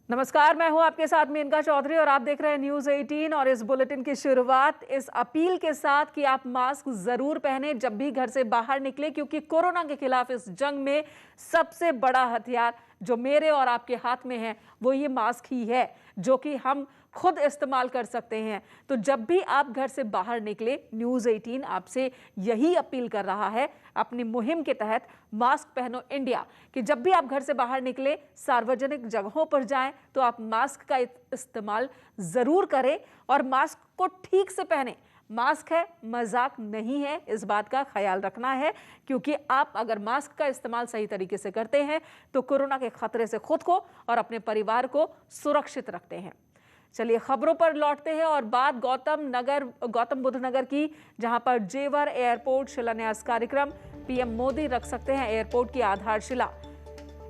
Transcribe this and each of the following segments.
नमस्कार, मैं हूं आपके साथ मेनका चौधरी और आप देख रहे हैं न्यूज़ 18। और इस बुलेटिन की शुरुआत इस अपील के साथ कि आप मास्क जरूर पहने जब भी घर से बाहर निकले, क्योंकि कोरोना के खिलाफ इस जंग में सबसे बड़ा हथियार जो मेरे और आपके हाथ में है वो ये मास्क ही है, जो कि हम खुद इस्तेमाल कर सकते हैं। तो जब भी आप घर से बाहर निकले, न्यूज़ 18 आपसे यही अपील कर रहा है अपनी मुहिम के तहत मास्क पहनो इंडिया, कि जब भी आप घर से बाहर निकले, सार्वजनिक जगहों पर जाएं तो आप मास्क का इस्तेमाल जरूर करें और मास्क को ठीक से पहने। मास्क है, मजाक नहीं है, इस बात का ख्याल रखना है, क्योंकि आप अगर मास्क का इस्तेमाल सही तरीके से करते हैं तो कोरोना के खतरे से खुद को और अपने परिवार को सुरक्षित रखते हैं। चलिए खबरों पर लौटते हैं और बात गौतम बुद्ध नगर की, जहां पर जेवर एयरपोर्ट शिलान्यास कार्यक्रम पीएम मोदी रख सकते हैं एयरपोर्ट की आधारशिला।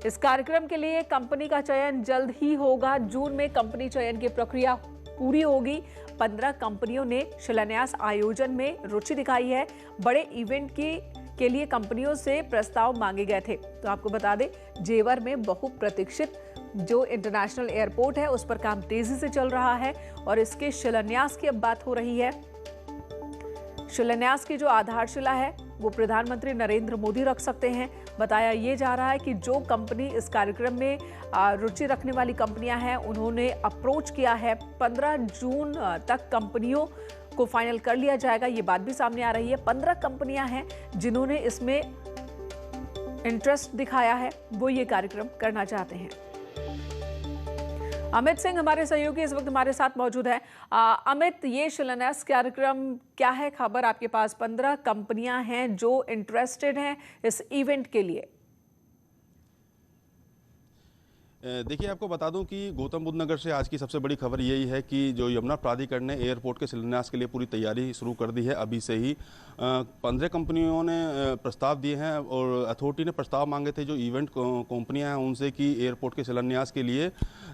इस कार्यक्रम के लिए कंपनी का चयन जल्द ही होगा। जून में कंपनी चयन की प्रक्रिया पूरी होगी। 15 कंपनियों ने शिलान्यास आयोजन में रुचि दिखाई है। बड़े इवेंट के लिए कंपनियों से प्रस्ताव मांगे गए थे। तो आपको बता दें, जेवर में बहुप्रतीक्षित जो इंटरनेशनल एयरपोर्ट है उस पर काम तेजी से चल रहा है और इसके शिलान्यास की अब बात हो रही है। शिलान्यास की जो आधारशिला है वो प्रधानमंत्री नरेंद्र मोदी रख सकते हैं। बताया ये जा रहा है कि जो कंपनी इस कार्यक्रम में रुचि रखने वाली कंपनियां हैं उन्होंने अप्रोच किया है। 15 जून तक कंपनियों को फाइनल कर लिया जाएगा, ये बात भी सामने आ रही है। 15 कंपनियां हैं जिन्होंने इसमें इंटरेस्ट दिखाया है, वो ये कार्यक्रम करना चाहते हैं। अमित सिंह हमारे सहयोगी इस वक्त हमारे साथ मौजूद है। अमित, ये शिलान्यास कार्यक्रम क्या है? खबर आपके पास 15 कंपनियां हैं जो इंटरेस्टेड हैं इस इवेंट के लिए। देखिए, आपको बता दूं कि गौतम बुद्ध नगर से आज की सबसे बड़ी खबर यही है कि जो यमुना प्राधिकरण ने एयरपोर्ट के शिलान्यास के लिए पूरी तैयारी शुरू कर दी है। अभी से ही 15 कंपनियों ने प्रस्ताव दिए हैं और अथॉरिटी ने प्रस्ताव मांगे थे जो इवेंट कंपनियां हैं उनसे कि एयरपोर्ट के शिलान्यास के लिए,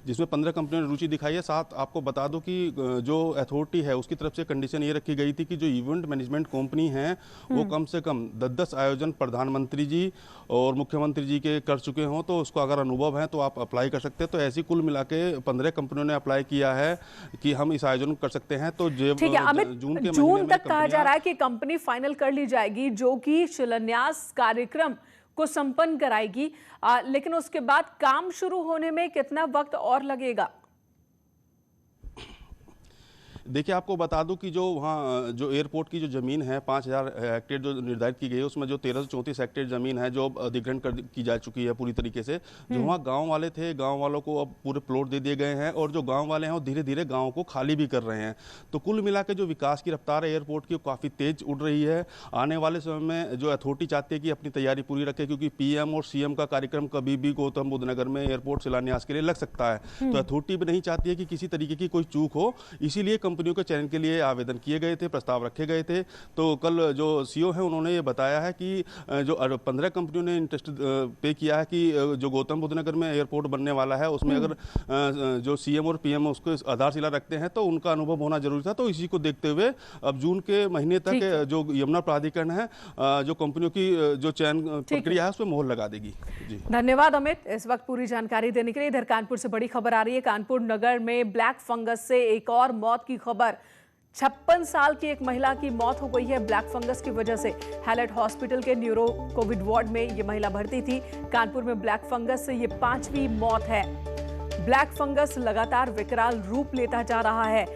जिसमें 15 कंपनियों ने रुचि दिखाई है। साथ आपको बता दूँ कि जो अथॉरिटी है उसकी तरफ से कंडीशन ये रखी गई थी कि जो इवेंट मैनेजमेंट कंपनी है वो कम से कम 10 आयोजन प्रधानमंत्री जी और मुख्यमंत्री जी के कर चुके हों, तो उसको अगर अनुभव है तो आप अप्लाई कर सकते हैं। तो ऐसी कुल मिला के 15 कंपनियों ने अप्लाई किया है कि हम इस आयोजन कर सकते हैं। तो ठीक है अमित, जून तक कहा जा रहा है कि कंपनी फाइनल कर ली जाएगी जो कि शिलान्यास कार्यक्रम को संपन्न कराएगी, लेकिन उसके बाद काम शुरू होने में कितना वक्त और लगेगा? देखिए, आपको बता दूं कि जो वहाँ जो एयरपोर्ट की जो ज़मीन है 5000 हेक्टेयर जो निर्धारित की गई है, उसमें जो 1334 हेक्टेयर ज़मीन है जो अधिग्रहण की जा चुकी है पूरी तरीके से। जो वहाँ गांव वाले थे, गांव वालों को अब पूरे प्लॉट दे दिए गए हैं और जो गांव वाले हैं वो धीरे धीरे गाँव को खाली भी कर रहे हैं। तो कुल मिला के जो विकास की रफ्तार है एयरपोर्ट की काफ़ी तेज उड़ रही है। आने वाले समय में जो अथॉरिटी चाहती है कि अपनी तैयारी पूरी रखे, क्योंकि PM और CM का कार्यक्रम कभी भी गौतम बुद्ध नगर में एयरपोर्ट शिलान्यास के लिए लग सकता है। तो अथॉरिटी भी नहीं चाहती है कि किसी तरीके की कोई चूक हो, इसीलिए कंपनियों के चयन के लिए आवेदन किए गए थे, प्रस्ताव रखे गए थे। तो कल जो CEO है उन्होंने ये बताया है कि जो 15 कंपनियों ने इंटरेस्ट पे किया है कि जो गौतम बुद्ध नगर में एयरपोर्ट बनने वाला है उसमें अगर जो CM और PM उसको आधारशिला रखते हैं तो उनका अनुभव होना जरूरी था। तो इसी को देखते हुए अब जून के महीने तक जो यमुना प्राधिकरण है जो कंपनियों की जो चयन प्रक्रिया है उस पर मोहर लगा देगी। जी धन्यवाद अमित, इस वक्त पूरी जानकारी देने के लिए। इधर कानपुर से बड़ी खबर आ रही है। कानपुर नगर में ब्लैक फंगस से एक और मौत की खबर। 56 साल की एक महिला की मौत हो गई है ब्लैक फंगस की वजह से। हैलेट हॉस्पिटल के न्यूरो कोविड वार्ड में ये महिला भर्ती थी। कानपुर में ब्लैक फंगस से ये 5वीं मौत है। ब्लैक फंगस लगातार विकराल रूप लेता जा रहा है।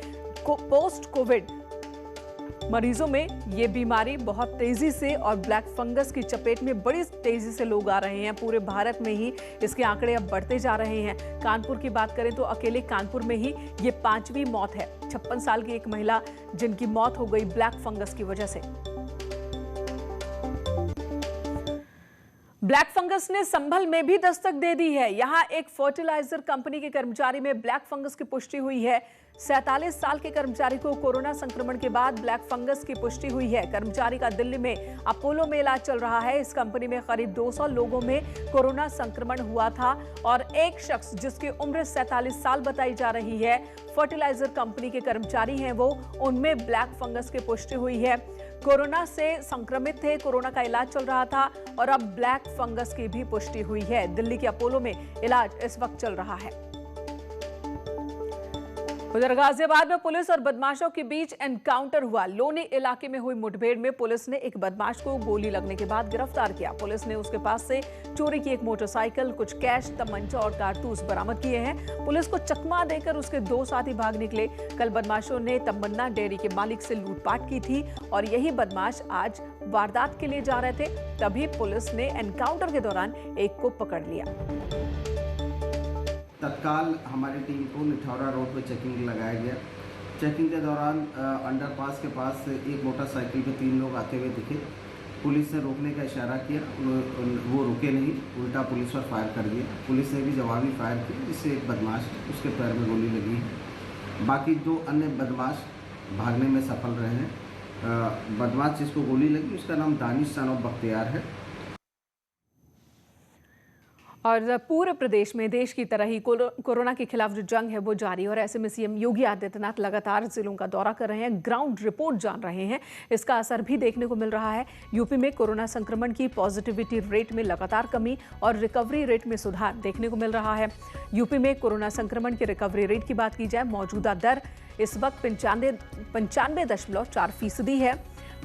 पोस्ट कोविड मरीजों में ये बीमारी बहुत तेजी से और ब्लैक फंगस की चपेट में बड़ी तेजी से लोग आ रहे हैं। पूरे भारत में ही इसके आंकड़े अब बढ़ते जा रहे हैं। कानपुर की बात करें तो अकेले कानपुर में ही ये 5वीं मौत है। 56 साल की एक महिला जिनकी मौत हो गई ब्लैक फंगस की वजह से। ब्लैक फंगस ने संभल में भी दस्तक दे दी है। यहां एक फर्टिलाइजर कंपनी के कर्मचारी में ब्लैक फंगस की पुष्टि हुई है। 47 साल के कर्मचारी को कोरोना संक्रमण के बाद ब्लैक फंगस की पुष्टि हुई है। कर्मचारी का दिल्ली में अपोलो में इलाज चल रहा है। इस कंपनी में करीब 200 लोगों में कोरोना संक्रमण हुआ था और एक शख्स जिसकी उम्र 47 साल बताई जा रही है, फर्टिलाइजर कंपनी के कर्मचारी हैं वो, उनमें ब्लैक फंगस की पुष्टि हुई है। कोरोना से संक्रमित थे, कोरोना का इलाज चल रहा था और अब ब्लैक फंगस की भी पुष्टि हुई है। दिल्ली के अपोलो में इलाज इस वक्त चल रहा है। उधर गाजियाबाद में पुलिस और बदमाशों के बीच एनकाउंटर हुआ। लोनी इलाके में हुई मुठभेड़ में पुलिस ने एक बदमाश को गोली लगने के बाद गिरफ्तार किया। पुलिस ने उसके पास से चोरी की एक मोटरसाइकिल, कुछ कैश, तमंचा और कारतूस बरामद किए हैं। पुलिस को चकमा देकर उसके 2 साथी भाग निकले। कल बदमाशों ने तमन्ना डेयरी के मालिक से लूटपाट की थी और यही बदमाश आज वारदात के लिए जा रहे थे, तभी पुलिस ने एनकाउंटर के दौरान एक को पकड़ लिया। तत्काल हमारी टीम को निठौरा रोड पर चेकिंग लगाया गया। चेकिंग के दौरान अंडरपास के पास एक मोटरसाइकिल पे 3 लोग आते हुए दिखे। पुलिस ने रोकने का इशारा किया, वो रुके नहीं, उल्टा पुलिस पर फायर कर दिया। पुलिस ने भी जवाबी फायर किया, जिससे एक बदमाश उसके पैर में गोली लगी है। बाकी 2 अन्य बदमाश भागने में सफल रहे हैं। बदमाश जिसको गोली लगी उसका नाम दानिश सन ऑफ बख्तियार है। और पूरे प्रदेश में देश की तरह ही कोरोना के खिलाफ जो जंग है वो जारी है और ऐसे में सीएम योगी आदित्यनाथ लगातार जिलों का दौरा कर रहे हैं, ग्राउंड रिपोर्ट जान रहे हैं। इसका असर भी देखने को मिल रहा है। यूपी में कोरोना संक्रमण की पॉजिटिविटी रेट में लगातार कमी और रिकवरी रेट में सुधार देखने को मिल रहा है। यूपी में कोरोना संक्रमण की रिकवरी रेट की बात की जाए, मौजूदा दर इस वक्त 95.4% है।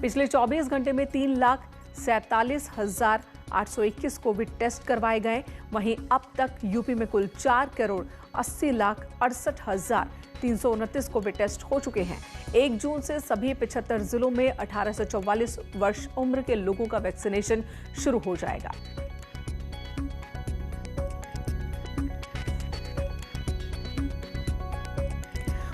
पिछले 24 घंटे में 3,47,821 कोविड टेस्ट करवाए गए। वहीं अब तक यूपी में कुल 4,80,68,329 कोविड टेस्ट हो चुके हैं। 1 जून से सभी 75 जिलों में 18 से 44 वर्ष उम्र के लोगों का वैक्सीनेशन शुरू हो जाएगा।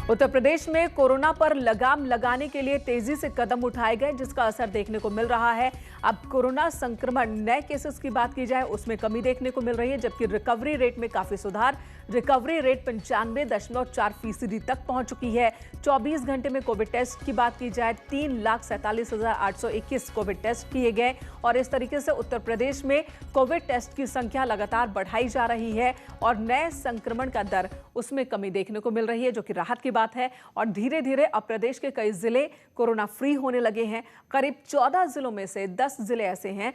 उत्तर प्रदेश में कोरोना पर लगाम लगाने के लिए तेजी से कदम उठाए गए, जिसका असर देखने को मिल रहा है। अब कोरोना संक्रमण नए केसेस की बात की जाए उसमें कमी देखने को मिल रही है, जबकि रिकवरी रेट में काफी सुधार। रिकवरी रेट 95.4% तक पहुंच चुकी है। 24 घंटे में कोविड टेस्ट की बात की जाए 3,47,821 कोविड टेस्ट किए गए और इस तरीके से उत्तर प्रदेश में कोविड टेस्ट की संख्या लगातार बढ़ाई जा रही है और नए संक्रमण का दर उसमें कमी देखने को मिल रही है, जो कि राहत की बात है। और धीरे धीरे अब प्रदेश के कई जिले कोरोना फ्री होने लगे हैं। करीब 14 जिलों में से 10 जिले ऐसे हैं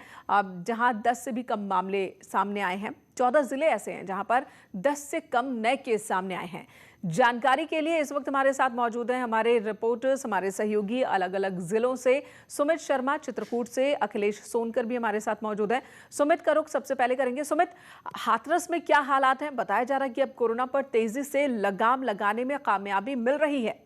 जहां 10 से भी कम मामले सामने आए हैं। 14 जिले ऐसे हैं जहां पर 10 से कम नए केस सामने आए हैं। जानकारी के लिए इस वक्त हमारे साथ मौजूद हैं हमारे रिपोर्टर्स, हमारे सहयोगी अलग अलग जिलों से। सुमित शर्मा चित्रकूट से, अखिलेश सोनकर भी हमारे साथ मौजूद हैं। सुमित का रुख सबसे पहले करेंगे। सुमित, हाथरस में क्या हालात हैं? बताया जा रहा है कि अब कोरोना पर तेजी से लगाम लगाने में कामयाबी मिल रही है।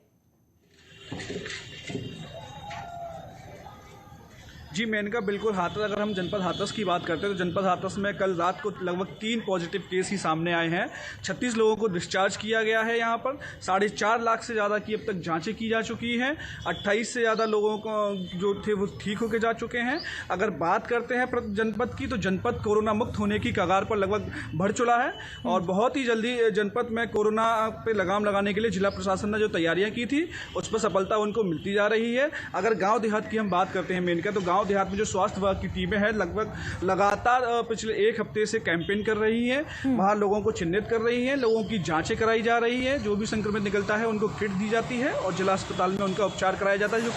जी मेनका, बिल्कुल हाथरस, अगर हम जनपद हाथरस की बात करते हैं तो जनपद हाथरस में कल रात को लगभग 3 पॉजिटिव केस ही सामने आए हैं। 36 लोगों को डिस्चार्ज किया गया है। यहाँ पर 4.5 लाख से ज़्यादा की अब तक जांचें की जा चुकी हैं। 28 से ज़्यादा लोगों को जो थे वो ठीक होकर जा चुके हैं। अगर बात करते हैं जनपद की, तो जनपद कोरोना मुक्त होने की कगार पर लगभग बढ़ चुका है और बहुत ही जल्दी जनपद में कोरोना पे लगाम लगाने के लिए जिला प्रशासन ने जो तैयारियाँ की थी उस पर सफलता उनको मिलती जा रही है। अगर गाँव देहात की हम बात करते हैं मेनका, तो गाँव देहात में जो स्वास्थ्य विभाग की टीमें हैं लगभग लगातार पिछले 1 हफ्ते से कैंपेन कर रही हैं। वहां लोगों को चिन्हित कर रही हैं, लोगों की जांचें कराई जा रही हैं। जो भी संक्रमित निकलता है उनको किट दी जाती है और जिला अस्पताल में उनका उपचार कराया जाता है। जो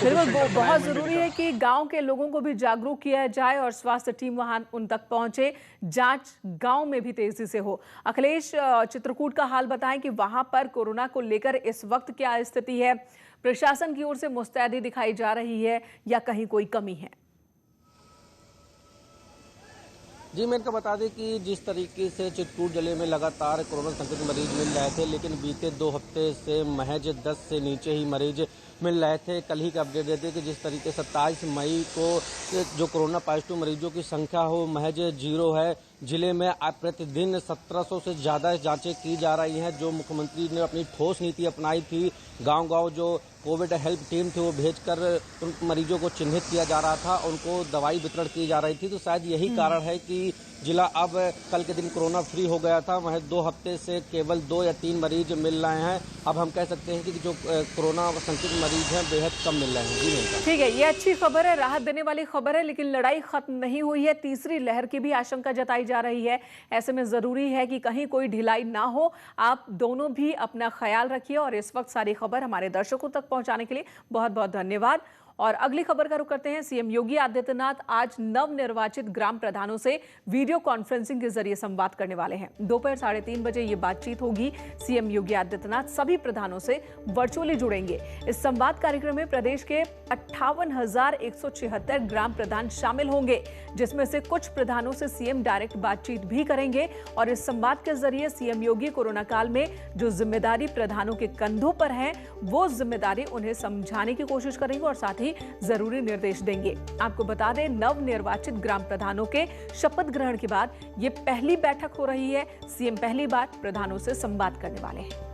बहुत जरूरी है कि गांव के लोगों को भी जागरूक किया जाए और स्वास्थ्य टीम वहां उन तक पहुंचे, जांच गांव में भी तेजी से हो। अखिलेश, चित्रकूट का हाल बताएं कि वहां पर कोरोना को लेकर इस वक्त क्या स्थिति है? प्रशासन की ओर से मुस्तैदी दिखाई जा रही है या कहीं कोई कमी है? जी मैं इनका बता दें कि जिस तरीके से चित्रकूट जिले में लगातार कोरोना संक्रमित मरीज मिल रहे थे, लेकिन बीते 2 हफ्ते से महज 10 से नीचे ही मरीज मिल रहे थे। कल ही का अपडेट देते कि जिस तरीके 27 मई को जो कोरोना पॉजिटिव मरीजों की संख्या हो महज 0 है। जिले में प्रतिदिन 1700 से ज़्यादा जांचें की जा रही हैं। जो मुख्यमंत्री ने अपनी ठोस नीति अपनाई थी, गांव-गांव जो कोविड हेल्प टीम थी वो भेजकर उन मरीजों को चिन्हित किया जा रहा था, उनको दवाई वितरण की जा रही थी। तो शायद यही कारण है कि जिला अब कल के दिन कोरोना फ्री हो गया था। वह 2 हफ्ते से केवल 2 या 3 मरीज मिल रहे हैं। अब हम कह सकते हैं कि जो कोरोना संक्रमित मरीज हैं बेहद कम मिल रहे हैं। जी ठीक है, ये अच्छी खबर है, राहत देने वाली खबर है, लेकिन लड़ाई खत्म नहीं हुई है। तीसरी लहर की भी आशंका जताई जा रही है। ऐसे में जरूरी है कि कहीं कोई ढिलाई ना हो। आप दोनों भी अपना ख्याल रखिए और इस वक्त सारी खबर हमारे दर्शकों तक पहुंचाने के लिए बहुत बहुत धन्यवाद। और अगली खबर का रुख करते हैं। सीएम योगी आदित्यनाथ आज नवनिर्वाचित ग्राम प्रधानों से वीडियो कॉन्फ्रेंसिंग के जरिए संवाद करने वाले हैं। दोपहर 3:30 बजे ये बातचीत होगी। सीएम योगी आदित्यनाथ सभी प्रधानों से वर्चुअली जुड़ेंगे। इस संवाद कार्यक्रम में प्रदेश के 58,176 ग्राम प्रधान शामिल होंगे, जिसमें से कुछ प्रधानों से सीएम डायरेक्ट बातचीत भी करेंगे। और इस संवाद के जरिए सीएम योगी कोरोना काल में जो जिम्मेदारी प्रधानों के कंधों पर है, वो जिम्मेदारी उन्हें समझाने की कोशिश करेंगे और साथ ही जरूरी निर्देश देंगे। आपको बता दें, नवनिर्वाचित ग्राम प्रधानों के शपथ ग्रहण के बाद ये पहली बैठक हो रही है। सीएम पहली बार प्रधानों से संवाद करने वाले हैं।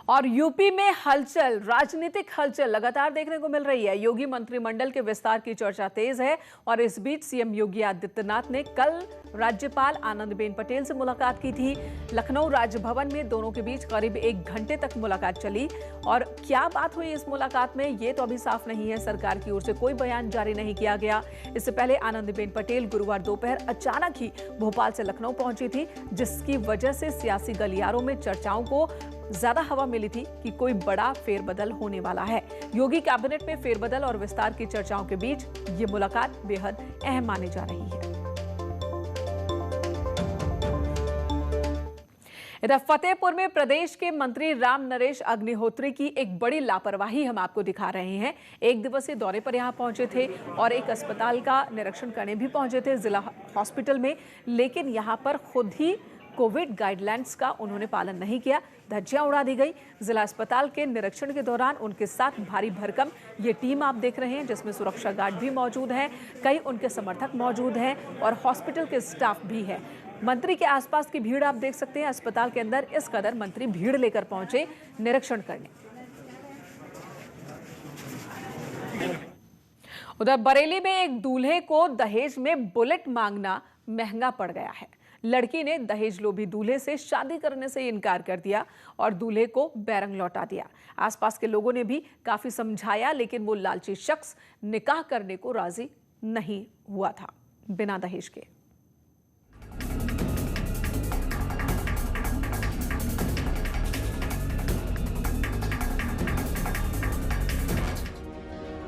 और यूपी में हलचल, राजनीतिक हलचल लगातार देखने को मिल रही है। योगी मंत्रिमंडल के विस्तार की चर्चा तेज है और इस बीच सीएम योगी आदित्यनाथ ने कल राज्यपाल आनंदीबेन पटेल से मुलाकात की थी। लखनऊ राजभवन में दोनों के बीच करीब 1 घंटे तक मुलाकात चली और क्या बात हुई इस मुलाकात में, ये तो अभी साफ नहीं है। सरकार की ओर से कोई बयान जारी नहीं किया गया। इससे पहले आनंदीबेन पटेल गुरुवार दोपहर अचानक ही भोपाल से लखनऊ पहुंची थी, जिसकी वजह से सियासी गलियारों में चर्चाओं को ज्यादा हवा मिली थी कि कोई बड़ा फेरबदल होने वाला है। योगी कैबिनेट में फेरबदल और विस्तार की चर्चाओं के बीच ये मुलाकात बेहद अहम मानी जा रही है। इधर फतेहपुर में प्रदेश के मंत्री राम नरेश अग्निहोत्री की एक बड़ी लापरवाही हम आपको दिखा रहे हैं। 1 दिवसीय दौरे पर यहां पहुंचे थे और एक अस्पताल का निरीक्षण करने भी पहुंचे थे, जिला हॉस्पिटल में, लेकिन यहां पर खुद ही कोविड गाइडलाइंस का उन्होंने पालन नहीं किया। धज्जियां उड़ा दी गई। जिला अस्पताल के निरीक्षण के दौरान उनके साथ भारी भरकम ये टीम आप देख रहे हैं, जिसमें सुरक्षा गार्ड भी मौजूद हैं, कई उनके समर्थक मौजूद हैं और हॉस्पिटल के स्टाफ भी है। मंत्री के आसपास की भीड़ आप देख सकते हैं। अस्पताल के अंदर इस कदर मंत्री भीड़ लेकर पहुंचे निरीक्षण करने। उधर बरेली में एक दूल्हे को दहेज में बुलेट मांगना महंगा पड़ गया है। लड़की ने दहेज लोभी दूल्हे से शादी करने से इनकार कर दिया और दूल्हे को बैरंग लौटा दिया। आसपास के लोगों ने भी काफी समझाया, लेकिन वो लालची शख्स निकाह करने को राजी नहीं हुआ था बिना दहेज के।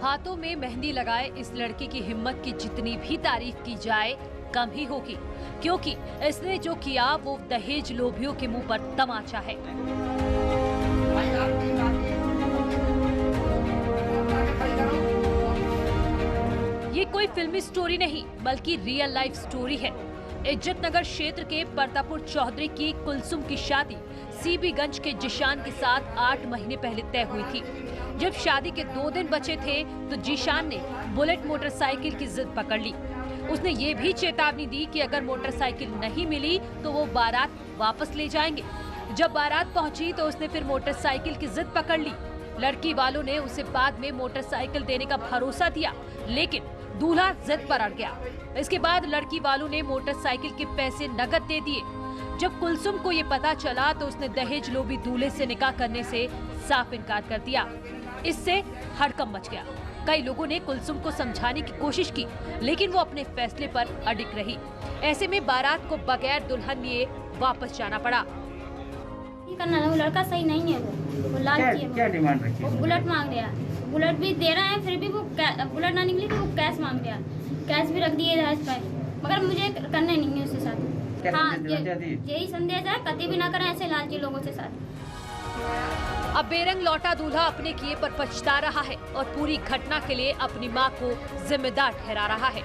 हाथों में मेहंदी लगाए इस लड़की की हिम्मत की जितनी भी तारीफ की जाए कम ही होगी, क्योंकि इसने जो किया वो दहेज लोभियों के मुंह पर तमाचा है। ये कोई फिल्मी स्टोरी नहीं, बल्कि रियल लाइफ स्टोरी है। इज्जतनगर क्षेत्र के परतापुर चौधरी की कुलसुम की शादी सीबीगंज के जिशान के साथ 8 महीने पहले तय हुई थी। जब शादी के 2 दिन बचे थे तो जिशान ने बुलेट मोटरसाइकिल की जिद पकड़ ली। उसने ये भी चेतावनी दी कि अगर मोटरसाइकिल नहीं मिली तो वो बारात वापस ले जाएंगे। जब बारात पहुंची तो उसने फिर मोटरसाइकिल की जिद पकड़ ली। लड़की वालों ने उसे बाद में मोटरसाइकिल देने का भरोसा दिया, लेकिन दूल्हा जिद पर अड़ गया। इसके बाद लड़की वालों ने मोटरसाइकिल के पैसे नकद दे दिए। जब कुलसुम को ये पता चला तो उसने दहेज लोभी दूल्हे से निकाह करने से साफ इनकार कर दिया। इससे हड़कंप मच गया। कई लोगों ने कुलसुम को समझाने की कोशिश की, लेकिन वो अपने फैसले पर अडिग रही। ऐसे में बारात को बगैर दुल्हन लिए वापस जाना पड़ा। करना वो लड़का सही नहीं है, वो लालची है। क्या डिमांड रखी? वो बुलेट मांग रहा है, बुलेट भी दे रहा है, फिर भी वो बुलेट ना निकली तो वो कैश मांग रहा है। कैश भी रख दिए दहेज पर, मगर मुझे करना नहीं है उसके साथ। हाँ, यही संदेश है, कभी भी ना करें ऐसे लालची लोगों के साथ। अब बेरंग लौटा दूल्हा अपने किए पर पछता रहा है और पूरी घटना के लिए अपनी मां को जिम्मेदार ठहरा रहा है।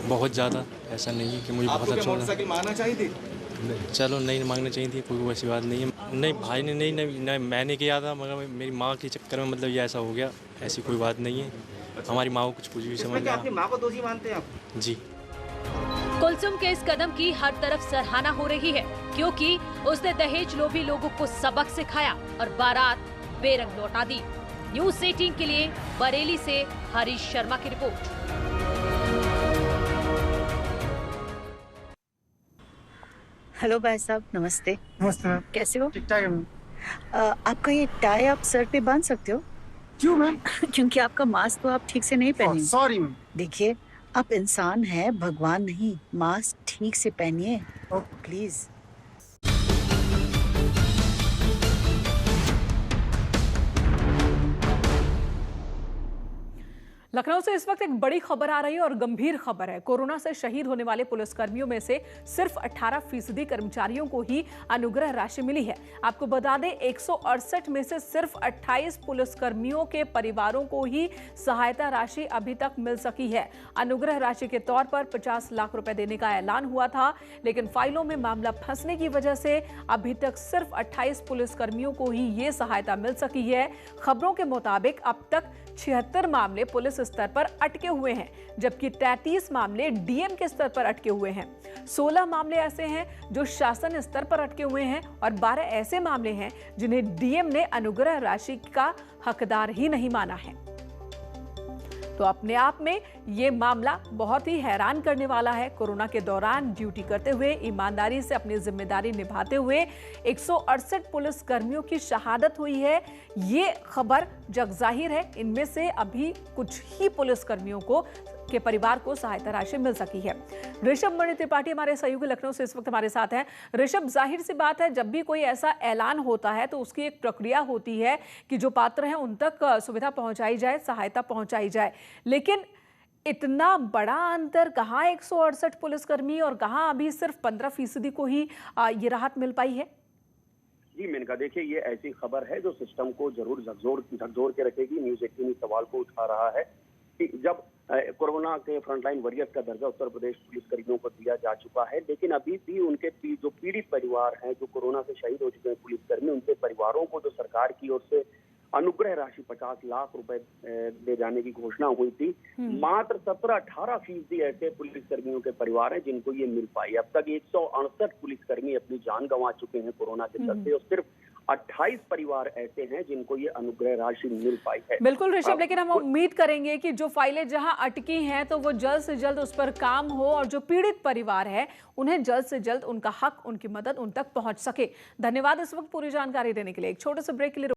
बहुत ज़्यादा ऐसा नहीं है कि मुझे बहुत अच्छा मोटरसाइकिल मांगना चाहिए थी। चलो नहीं मांगना चाहिए थी, कोई वैसी बात नहीं है। नहीं भाई ने नहीं मैंने किया था, मगर मेरी माँ के चक्कर में मतलब ये ऐसा हो गया। ऐसी कोई बात नहीं है। हमारी माँ को कुछ भी समझ नहीं। अपनी माँ को दोषी मानते हैं आप? जी। कुलसुम के इस कदम की हर तरफ सराहना हो रही है, क्योंकि उसने दहेज लोभी लोगों को सबक सिखाया और बारात बेरंग लौटा दी। न्यूज़ 18 के लिए बरेली से हरीश शर्मा की रिपोर्ट। हेलो भाई साहब, नमस्ते। नमस्ते मैम। कैसे हो? ठीक ठाक है मैम। आपका ये टाई आप सर पे बांध सकते हो? क्यों मैम? क्योंकि आपका मास्क तो आप ठीक से नहीं पहने। Sorry ma'am. देखिए, आप इंसान हैं, भगवान नहीं। मास्क ठीक से पहनिए। Oh please. लखनऊ से इस वक्त एक बड़ी खबर आ रही है और गंभीर खबर है। कोरोना से शहीद होने वाले पुलिसकर्मियों में से सिर्फ 18% कर्मचारियों को ही अनुग्रह राशि मिली है। आपको बता दें 168 में से सिर्फ 28 पुलिसकर्मियों के परिवारों को ही सहायता राशि अभी तक मिल सकी है। अनुग्रह राशि के तौर पर 50 लाख रुपए देने का ऐलान हुआ था, लेकिन फाइलों में मामला फंसने की वजह से अभी तक सिर्फ 28 पुलिसकर्मियों को ही ये सहायता मिल सकी है। खबरों के मुताबिक अब तक 76 मामले पुलिस स्तर पर अटके हुए हैं, जबकि 33 मामले डीएम के स्तर पर अटके हुए हैं। 16 मामले ऐसे हैं जो शासन स्तर पर अटके हुए हैं और 12 ऐसे मामले हैं जिन्हें डीएम ने अनुग्रह राशि का हकदार ही नहीं माना है। तो अपने आप में ये मामला बहुत ही हैरान करने वाला है। कोरोना के दौरान ड्यूटी करते हुए ईमानदारी से अपनी जिम्मेदारी निभाते हुए 168 पुलिस कर्मियों की शहादत हुई है। ये खबर जगजाहिर है। इनमें से अभी कुछ ही पुलिस कर्मियों को के परिवार को सहायता राशि मिल सकी है। ऋषभ मणि त्रिपाठी हमारे सहयोगी लखनऊ से इस वक्त हमारे साथ हैं। ऋषभ, जाहिर सी बात है जब भी कोई ऐसा ऐलान होता है तो उसकी एक प्रक्रिया होती है कि जो पात्र हैं उन तक सुविधा पहुंचाई जाए, सहायता पहुंचाई जाए, लेकिन इतना बड़ा अंतर कहाँ 168 पुलिसकर्मी और कहाँ अभी सिर्फ 15% को ही ये राहत मिल पाई है? जी मेनका, देखिए ये ऐसी खबर है जो सिस्टम को जरूर झकझोर के रखेगी। न्यूज़ 18 इस सवाल को उठा रहा है कि जब कोरोना के फ्रंटलाइन वॉरियर्स का दर्जा उत्तर प्रदेश पुलिस कर्मियों को दिया जा चुका है, लेकिन अभी भी उनके जो पीड़ित परिवार हैं, जो कोरोना से शहीद हो चुके हैं पुलिसकर्मी, उनके परिवारों को जो सरकार की ओर से अनुग्रह राशि 50 लाख रुपए दे जाने की घोषणा हुई थी, मात्र 17-18% ऐसे पुलिसकर्मियों के परिवार हैं जिनको ये मिल पाई। अब तक 168 पुलिसकर्मी अपनी जान गंवा चुके हैं कोरोना के चलते और सिर्फ 28 परिवार ऐसे हैं जिनको ये अनुग्रह राशि मिल पाई है। बिल्कुल ऋषभ, लेकिन हम उम्मीद करेंगे कि जो फाइलें जहां अटकी हैं तो वो जल्द से जल्द उस पर काम हो और जो पीड़ित परिवार है उन्हें जल्द से जल्द उनका हक, उनकी मदद उन तक पहुंच सके। धन्यवाद इस वक्त पूरी जानकारी देने के लिए। एक छोटे से ब्रेक के लिए